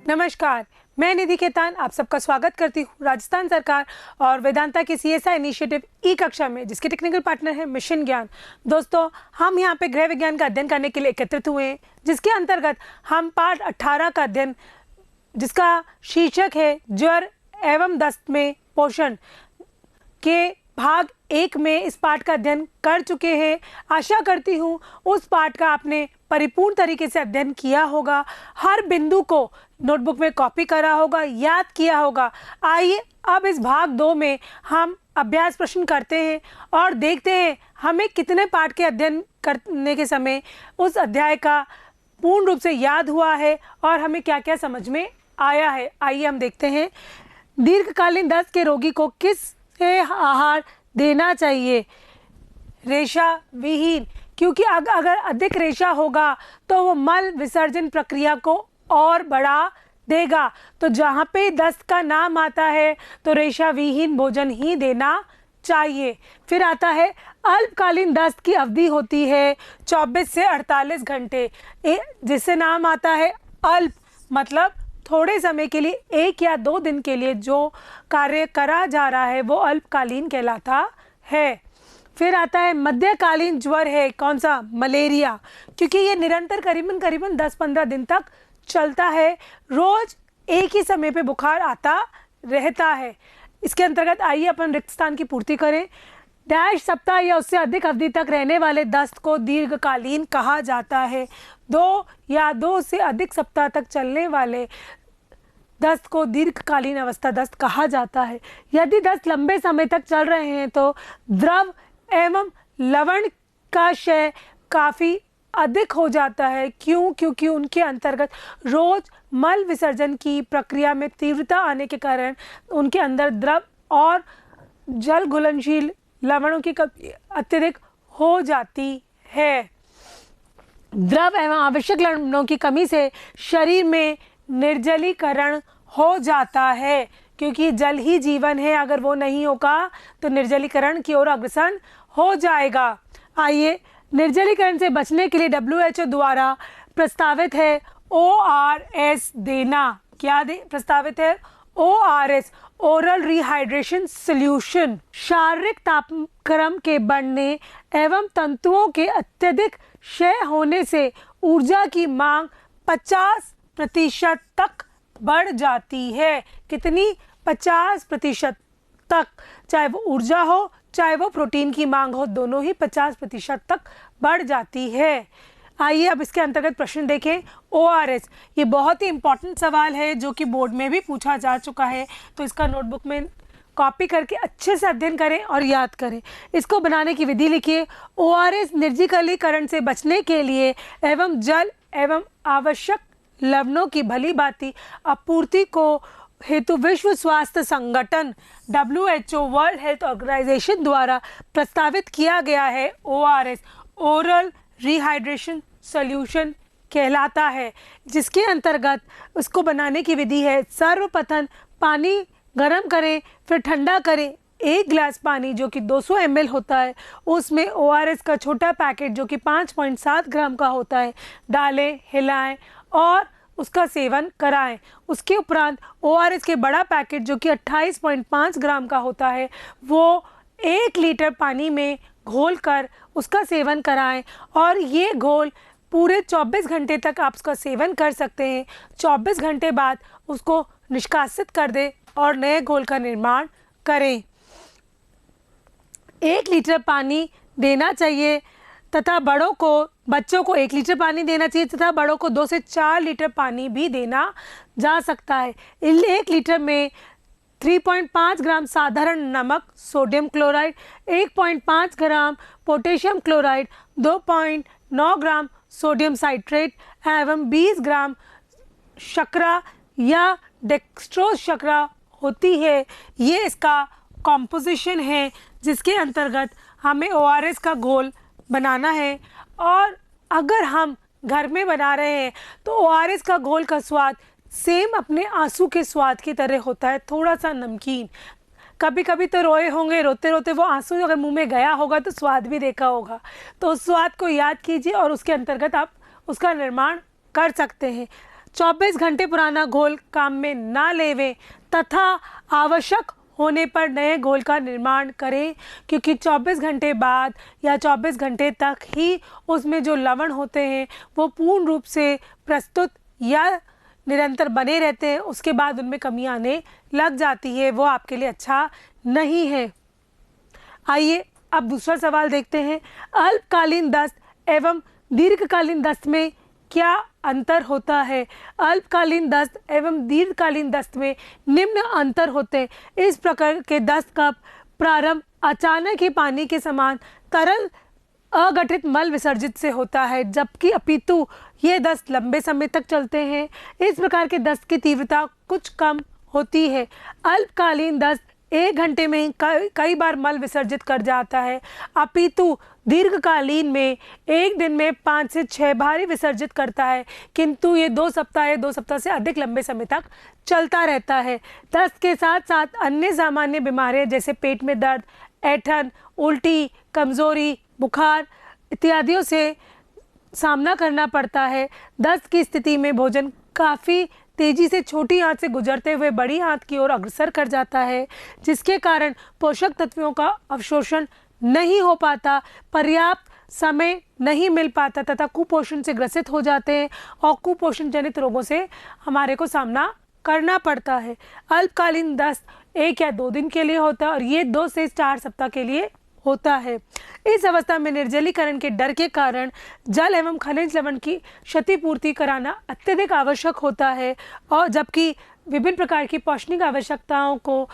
नमस्कार, मैं निधि खेतान आप सबका स्वागत करती हूँ राजस्थान सरकार और वेदांता की CSI इनिशिएटिव ई कक्षा में, जिसके टेक्निकल पार्टनर है मिशन ज्ञान। दोस्तों, हम यहाँ पे गृह विज्ञान का अध्ययन करने के लिए एकत्रित हुए हैं, जिसके अंतर्गत हम पाठ 18 का अध्ययन, जिसका शीर्षक है ज्वर एवं दस्त में पोषण के भाग 1 में इस पाठ का अध्ययन कर चुके हैं। आशा करती हूँ उस पाठ का आपने परिपूर्ण तरीके से अध्ययन किया होगा, हर बिंदु को नोटबुक में कॉपी करा होगा, याद किया होगा। आइए अब इस भाग 2 में हम अभ्यास प्रश्न करते हैं और देखते हैं हमें कितने पाठ के अध्ययन करने के समय उस अध्याय का पूर्ण रूप से याद हुआ है और हमें क्या क्या समझ में आया है। आइए हम देखते हैं। दीर्घकालीन दस्त के रोगी को किस आहार देना चाहिए? रेशा विहीन, क्योंकि अगर अधिक रेशा होगा तो वो मल विसर्जन प्रक्रिया को और बढ़ा देगा। तो जहाँ पे दस्त का नाम आता है तो रेशा विहीन भोजन ही देना चाहिए। फिर आता है अल्पकालीन दस्त की अवधि होती है 24 से 48 घंटे, जिससे नाम आता है अल्प, मतलब थोड़े समय के लिए, 1 या 2 दिन के लिए जो कार्य करा जा रहा है वो अल्पकालीन कहलाता है। फिर आता है मध्यकालीन ज्वर है, कौन सा? मलेरिया, क्योंकि ये निरंतर करीबन 10-15 दिन तक चलता है, रोज एक ही समय पे बुखार आता रहता है। इसके अंतर्गत आइए अपन रिक्त स्थान की पूर्ति करें। डैश सप्ताह या उससे अधिक अवधि तक रहने वाले दस्त को दीर्घकालीन कहा जाता है। 2 या 2 से अधिक सप्ताह तक चलने वाले दस्त को दीर्घकालीन अवस्था दस्त कहा जाता है। यदि दस्त लंबे समय तक चल रहे हैं तो द्रव एवं लवण का क्षय काफ़ी अधिक हो जाता है। क्यों? क्योंकि उनके अंतर्गत रोज मल विसर्जन की प्रक्रिया में तीव्रता आने के कारण उनके अंदर द्रव और जल घुलनशील लवणों की कमी अत्यधिक हो जाती है। द्रव एवं आवश्यक लवणों की कमी से शरीर में निर्जलीकरण हो जाता है, क्योंकि जल ही जीवन है, अगर वो नहीं होगा तो निर्जलीकरण की ओर अग्रसर हो जाएगा। आइए, निर्जलीकरण से बचने के लिए WHO द्वारा प्रस्तावित है ORS देना। क्या प्रस्तावित है? ORS, oral rehydration solution. शारीरिक तापक्रम के बढ़ने एवं तंतुओं के अत्यधिक क्षय होने से ऊर्जा की मांग 50% तक बढ़ जाती है। कितनी? 50% तक। चाहे वो ऊर्जा हो, चाहे वो प्रोटीन की मांग हो, दोनों ही 50% तक बढ़ जाती है। आइए अब इसके अंतर्गत प्रश्न देखें। ORS, ये बहुत ही इंपॉर्टेंट सवाल है जो कि बोर्ड में भी पूछा जा चुका है, तो इसका नोटबुक में कॉपी करके अच्छे से अध्ययन करें और याद करें। इसको बनाने की विधि लिखिए। ORS निर्जलीकरण से बचने के लिए एवं जल एवं आवश्यक लवणों की भली भांति आपूर्ति को हेतु विश्व स्वास्थ्य संगठन WHO, वर्ल्ड हेल्थ ऑर्गेनाइजेशन द्वारा प्रस्तावित किया गया है। ORS, ओरल रिहाइड्रेशन सॉल्यूशन कहलाता है, जिसके अंतर्गत उसको बनाने की विधि है। सर्वप्रथम पानी गर्म करें, फिर ठंडा करें। 1 गिलास पानी जो कि 200 ml होता है, उसमें ORS का छोटा पैकेट जो कि 5.7 ग्राम का होता है डालें, हिलाएं और उसका सेवन कराएं। उसके उपरांत ORS के बड़ा पैकेट जो कि 28.5 ग्राम का होता है, वो 1 लीटर पानी में घोल कर उसका सेवन कराएं और ये घोल पूरे 24 घंटे तक आप उसका सेवन कर सकते हैं। 24 घंटे बाद उसको निष्कासित कर दें और नए घोल का निर्माण करें। 1 लीटर पानी देना चाहिए तथा बच्चों को 1 लीटर पानी देना चाहिए तथा बड़ों को 2 से 4 लीटर पानी भी देना जा सकता है। 1 लीटर में 3.5 ग्राम साधारण नमक sodium chloride, 1.5 gram potassium chloride, 2.9 gram sodium citrate एवं 20 ग्राम शर्करा या डेक्सट्रोज शर्करा होती है। ये इसका कॉम्पोजिशन है, जिसके अंतर्गत हमें ORS का घोल बनाना है। और अगर हम घर में बना रहे हैं तो ORS का घोल का स्वाद सेम अपने आंसू के स्वाद की तरह होता है, थोड़ा सा नमकीन। कभी कभी तो रोए होंगे, रोते रोते वो आंसू अगर मुंह में गया होगा तो स्वाद भी देखा होगा, तो उस स्वाद को याद कीजिए और उसके अंतर्गत आप उसका निर्माण कर सकते हैं। 24 घंटे पुराना घोल काम में ना लेवें तथा आवश्यक होने पर नए घोल का निर्माण करें, क्योंकि 24 घंटे बाद या 24 घंटे तक ही उसमें जो लवण होते हैं वो पूर्ण रूप से प्रस्तुत या निरंतर बने रहते हैं। उसके बाद उनमें कमी आने लग जाती है, वो आपके लिए अच्छा नहीं है। आइए अब दूसरा सवाल देखते हैं। अल्पकालीन दस्त एवं दीर्घकालीन दस्त में क्या अंतर होता है? अल्पकालीन दस्त एवं दीर्घकालीन दस्त में निम्न अंतर होते हैं। इस प्रकार के दस्त का प्रारंभ अचानक ही पानी के समान तरल अगठित मल विसर्जित से होता है, जबकि अपितु ये दस्त लंबे समय तक चलते हैं। इस प्रकार के दस्त की तीव्रता कुछ कम होती है। अल्पकालीन दस्त 1 घंटे में ही कई बार मल विसर्जित कर जाता है, अपितु दीर्घकालीन में 1 दिन में 5 से 6 बार ही विसर्जित करता है, किंतु ये 2 सप्ताह या 2 सप्ताह से अधिक लंबे समय तक चलता रहता है। दस्त के साथ साथ अन्य सामान्य बीमारियां जैसे पेट में दर्द, ऐंठन, उल्टी, कमजोरी, बुखार इत्यादियों से सामना करना पड़ता है। दस्त की स्थिति में भोजन काफ़ी तेजी से छोटी आंत से गुजरते हुए बड़ी आंत की ओर अग्रसर कर जाता है, जिसके कारण पोषक तत्वों का अवशोषण नहीं हो पाता, पर्याप्त समय नहीं मिल पाता तथा कुपोषण से ग्रसित हो जाते हैं और कुपोषण जनित रोगों से हमारे को सामना करना पड़ता है। अल्पकालीन दस्त 1 या 2 दिन के लिए होता है और ये 2 से 4 सप्ताह के लिए होता है। इस अवस्था में निर्जलीकरण के डर के कारण जल एवं खनिज लवण की क्षतिपूर्ति कराना अत्यधिक आवश्यक होता है, और जबकि विभिन्न प्रकार की पौष्टिक आवश्यकताओं को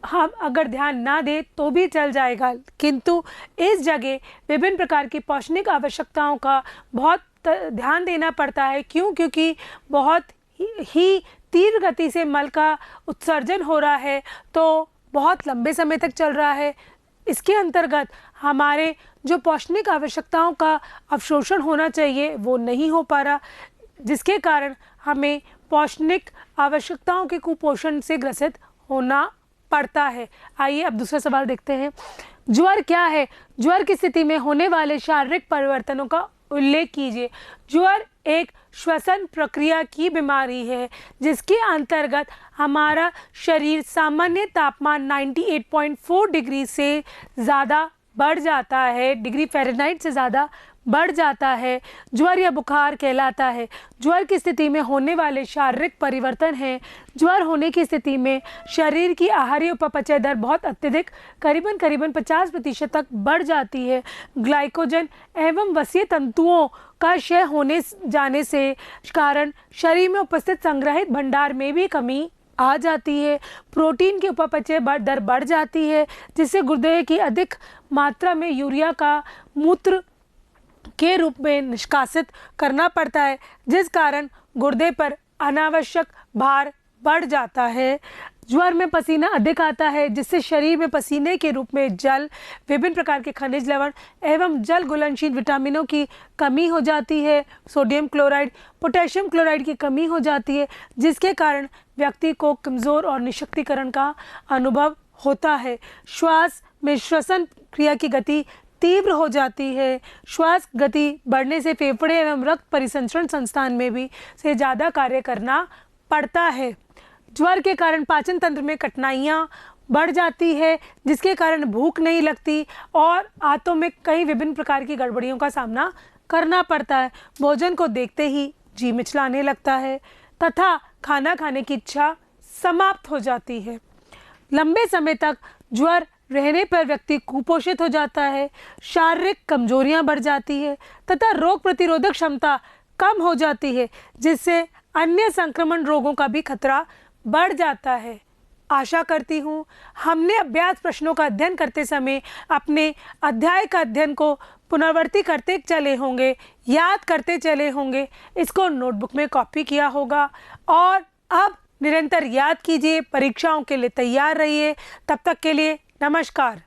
हम अगर ध्यान ना दें तो भी चल जाएगा, किंतु इस जगह विभिन्न प्रकार की पौष्टिक आवश्यकताओं का बहुत ध्यान देना पड़ता है। क्यों? क्योंकि बहुत ही तीव्र गति से मल का उत्सर्जन हो रहा है, तो बहुत लंबे समय तक चल रहा है। इसके अंतर्गत हमारे जो पौष्टिक आवश्यकताओं का अवशोषण होना चाहिए वो नहीं हो पा रहा, जिसके कारण हमें पौष्टिक आवश्यकताओं के कुपोषण से ग्रसित होना पड़ता है। आइए अब दूसरा सवाल देखते हैं। ज्वर क्या है? ज्वर की स्थिति में होने वाले शारीरिक परिवर्तनों का उल्लेख कीजिए। ज्वर एक श्वसन प्रक्रिया की बीमारी है, जिसके अंतर्गत हमारा शरीर सामान्य तापमान 98.4 डिग्री से ज़्यादा बढ़ जाता है, डिग्री फ़ारेनहाइट से ज़्यादा बढ़ जाता है, ज्वर या बुखार कहलाता है। ज्वर की स्थिति में होने वाले शारीरिक परिवर्तन हैं। ज्वर होने की स्थिति में शरीर की आहारीय उपपचय दर बहुत अत्यधिक करीबन 50% तक बढ़ जाती है। ग्लाइकोजन एवं वसीय तंतुओं का क्षय होने जाने से कारण शरीर में उपस्थित संग्रहित भंडार में भी कमी आ जाती है। प्रोटीन की उपपचय दर बढ़ जाती है, जिससे गुर्दे की अधिक मात्रा में यूरिया का मूत्र के रूप में निष्कासित करना पड़ता है, जिस कारण गुर्दे पर अनावश्यक भार बढ़ जाता है। ज्वर में पसीना अधिक आता है, जिससे शरीर में पसीने के रूप में जल, विभिन्न प्रकार के खनिज लवण एवं जल घुलनशील विटामिनों की कमी हो जाती है। सोडियम क्लोराइड, पोटेशियम क्लोराइड की कमी हो जाती है, जिसके कारण व्यक्ति को कमज़ोर और निशक्तिकरण का अनुभव होता है। श्वास में श्वसन क्रिया की गति तीव्र हो जाती है। श्वास गति बढ़ने से फेफड़े एवं रक्त परिसंचरण संस्थान में भी से ज़्यादा कार्य करना पड़ता है। ज्वर के कारण पाचन तंत्र में कठिनाइयाँ बढ़ जाती है, जिसके कारण भूख नहीं लगती और आंतों में कई विभिन्न प्रकार की गड़बड़ियों का सामना करना पड़ता है। भोजन को देखते ही जी मिचलाने लगता है तथा खाना खाने की इच्छा समाप्त हो जाती है। लंबे समय तक ज्वर रहने पर व्यक्ति कुपोषित हो जाता है, शारीरिक कमजोरियां बढ़ जाती है तथा रोग प्रतिरोधक क्षमता कम हो जाती है, जिससे अन्य संक्रमण रोगों का भी खतरा बढ़ जाता है। आशा करती हूँ हमने अभ्यास प्रश्नों का अध्ययन करते समय अपने अध्याय का अध्ययन को पुनरावृत्ति करते चले होंगे, याद करते चले होंगे, इसको नोटबुक में कॉपी किया होगा और अब निरंतर याद कीजिए, परीक्षाओं के लिए तैयार रहिए। तब तक के लिए नमस्कार।